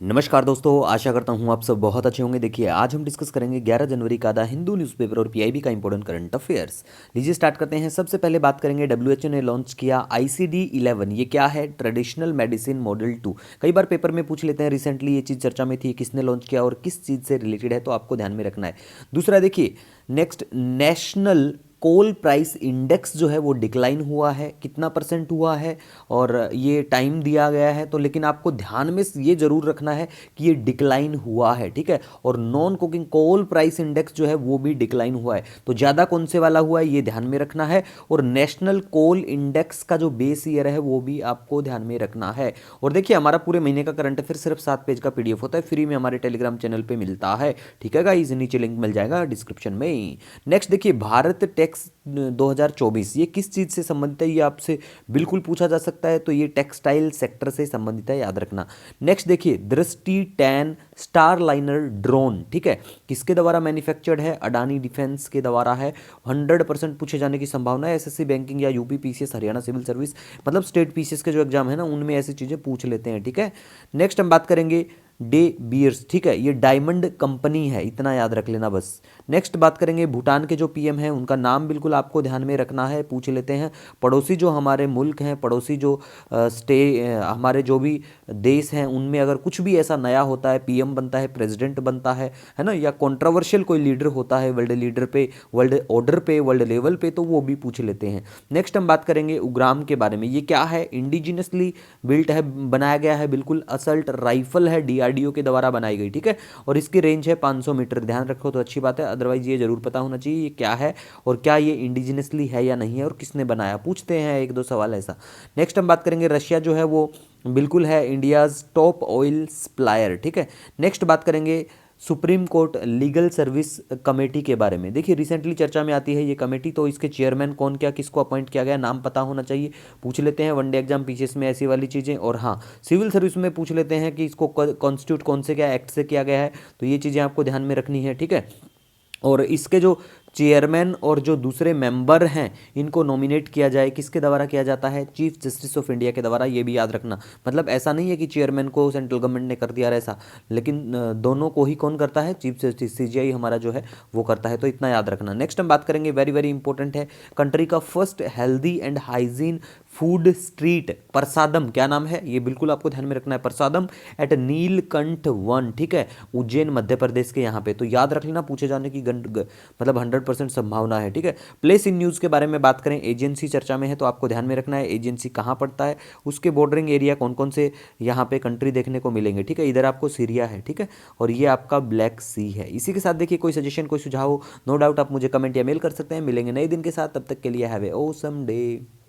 नमस्कार दोस्तों, आशा करता हूँ आप सब बहुत अच्छे होंगे। देखिए, आज हम डिस्कस करेंगे 11 जनवरी का द हिंदू न्यूज़पेपर और पीआईबी का इंपॉर्टेंट करंट अफेयर्स। लीजिए स्टार्ट करते हैं। सबसे पहले बात करेंगे, डब्ल्यूएचओ ने लॉन्च किया ICD-11। ये क्या है? Traditional medicine model 2। कई बार पेपर में पूछ लेते हैं, रिसेंटली ये चीज़ चर्चा में थी, किसने लॉन्च किया और किस चीज़ से रिलेटेड है, तो आपको ध्यान में रखना है। दूसरा देखिए, next, national coal price index जो है वो डिक्लाइन हुआ है, कितना परसेंट हुआ है और ये टाइम दिया गया है। तो लेकिन आपको ध्यान में ये जरूर रखना है कि ये डिक्लाइन हुआ है, ठीक है। और non cooking coal price index जो है वो भी डिक्लाइन हुआ है। तो ज़्यादा कौन से वाला हुआ है ये ध्यान में रखना है। और नेशनल कोल इंडेक्स का जो बेस ईयर है वो भी आपको ध्यान में रखना है। और देखिए, हमारा पूरे महीने का करंट अफेयर सिर्फ 7 पेज का PDF होता है, फ्री में हमारे टेलीग्राम चैनल पर मिलता है, ठीक है गाइस। नीचे लिंक मिल जाएगा डिस्क्रिप्शन में। नेक्स्ट देखिए, भारत टैक्स 2024 ये किस चीज़ से संबंधित है, ये आपसे बिल्कुल पूछा जा सकता है। तो ये टेक्सटाइल सेक्टर से संबंधित है, याद रखना। नेक्स्ट देखिए, दृष्टि 10 स्टारलाइनर ड्रोन, ठीक है, किसके द्वारा मैन्युफैक्चर्ड है? अडानी डिफेंस के द्वारा है। 100% पूछे जाने की संभावना है। SSC बैंकिंग या UP PCS Haryana civil service, मतलब स्टेट PCS के जो एग्जाम है ना, उनमें ऐसी चीज़ें पूछ लेते हैं, ठीक है। नेक्स्ट हम बात करेंगे डे बियर्स, ठीक है, ये डायमंड कंपनी है, इतना याद रख लेना बस। नेक्स्ट बात करेंगे, भूटान के जो PM हैं उनका नाम बिल्कुल आपको ध्यान में रखना है, पूछ लेते हैं। पड़ोसी जो हमारे मुल्क हैं, पड़ोसी जो हमारे जो भी देश हैं, उनमें अगर कुछ भी ऐसा नया होता है, PM बनता है, प्रेसिडेंट बनता है ना, या कंट्रोवर्शियल कोई लीडर होता है वर्ल्ड लीडर पे, वर्ल्ड ऑर्डर पे, वर्ल्ड लेवल पे, तो वो भी पूछ लेते हैं। नेक्स्ट हम बात करेंगे उग्राम के बारे में। ये क्या है? इंडिजिनसली बिल्ट है, बनाया गया है, बिल्कुल असल्ट राइफल है, DRDO के द्वारा बनाई गई, ठीक है। और इसकी रेंज है 500 मीटर, ध्यान रखो तो अच्छी बात है, अदरवाइज ये जरूर पता होना चाहिए ये क्या है और क्या ये इंडिजिनसली है या नहीं है और किसने बनाया, पूछते हैं एक दो सवाल ऐसा। नेक्स्ट हम बात करेंगे, रशिया जो है वो बिल्कुल है इंडियाज टॉप ऑयल सप्लायर, ठीक है। नेक्स्ट बात करेंगे supreme court legal service committee के बारे में। देखिए, रिसेंटली चर्चा में आती है ये कमेटी, तो इसके चेयरमैन कौन, क्या, किसको अपॉइंट किया गया, नाम पता होना चाहिए, पूछ लेते हैं वनडे एग्जाम PCS में ऐसी वाली चीज़ें। और हाँ, सिविल सर्विस में पूछ लेते हैं कि इसको कॉन्स्टिट्यूट कौन से क्या एक्ट से किया गया है, तो ये चीज़ें आपको ध्यान में रखनी है, ठीक है। और इसके जो चेयरमैन और जो दूसरे मेंबर हैं, इनको नॉमिनेट किया जाए, किसके द्वारा किया जाता है? चीफ जस्टिस ऑफ इंडिया के द्वारा, ये भी याद रखना। मतलब ऐसा नहीं है कि चेयरमैन को सेंट्रल गवर्नमेंट ने कर दिया ऐसा, लेकिन दोनों को ही कौन करता है? चीफ जस्टिस, CJI हमारा जो है वो करता है, तो इतना याद रखना। नेक्स्ट हम बात करेंगे, वेरी वेरी इंपॉर्टेंट है, कंट्री का first healthy and hygiene food street Prasadam, क्या नाम है? ये बिल्कुल आपको ध्यान में रखना है, प्रसादम एट नीलकंठ 1, ठीक है, उज्जैन मध्य प्रदेश के यहाँ पे। तो याद रख लेना, पूछे जाने की मतलब 100% संभावना है, ठीक है। प्लेस इन न्यूज़ के बारे में बात करें, एजेंसी चर्चा में है, तो आपको ध्यान में रखना है एजेंसी कहाँ पड़ता है, उसके बॉर्डरिंग एरिया कौन कौन से यहाँ पे कंट्री देखने को मिलेंगे, ठीक है। इधर आपको सीरिया है, ठीक है, और ये आपका ब्लैक सी है। इसी के साथ देखिए, कोई सजेशन, कोई सुझाव हो, नो डाउट आप मुझे कमेंट या मेल कर सकते हैं। मिलेंगे नए दिन के साथ, तब तक के लिए हैव ए ऑसम डे।